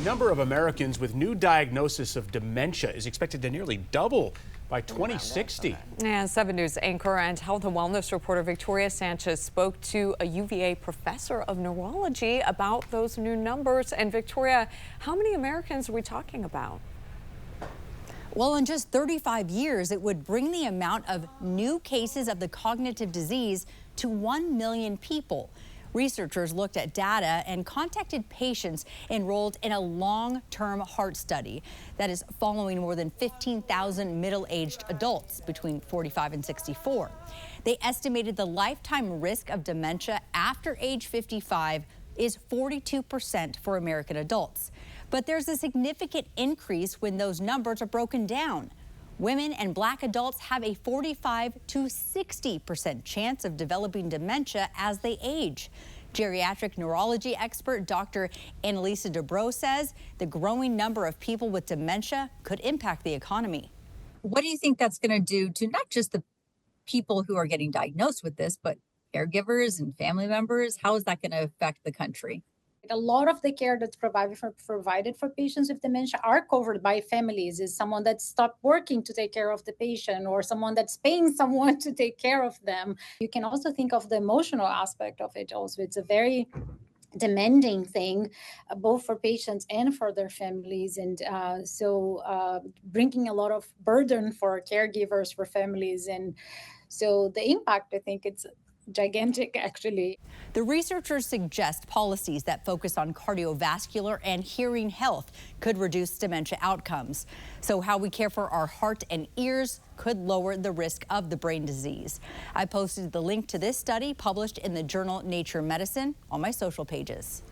number of Americans with new diagnosis of dementia is expected to nearly double by 2060. And 7 News anchor and health and wellness reporter Victoria Sanchez spoke to a UVA professor of neurology about those new numbers. And Victoria, how many Americans are we talking about? Well, in just 35 years, it would bring the amount of new cases of the cognitive disease to 1 million people. Researchers looked at data and contacted patients enrolled in a long-term heart study that is following more than 15,000 middle-aged adults between 45 and 64. They estimated the lifetime risk of dementia after age 55 is 42% for American adults. But there's a significant increase when those numbers are broken down. Women and Black adults have a 45 to 60% chance of developing dementia as they age. Geriatric neurology expert Dr. Annalisa Dubrow says the growing number of people with dementia could impact the economy. What do you think that's going to do to not just the people who are getting diagnosed with this, but caregivers and family members? How is that going to affect the country? A lot of the care that's provided for patients with dementia are covered by families. Is someone that stopped working to take care of the patient, or someone that's paying someone to take care of them. You can also think of the emotional aspect of it also. It's a very demanding thing, both for patients and for their families. And so bringing a lot of burden for caregivers, for families. And so the impact, I think it's gigantic, actually. The researchers suggest policies that focus on cardiovascular and hearing health could reduce dementia outcomes. So how we care for our heart and ears could lower the risk of the brain disease. I posted the link to this study published in the journal Nature Medicine on my social pages.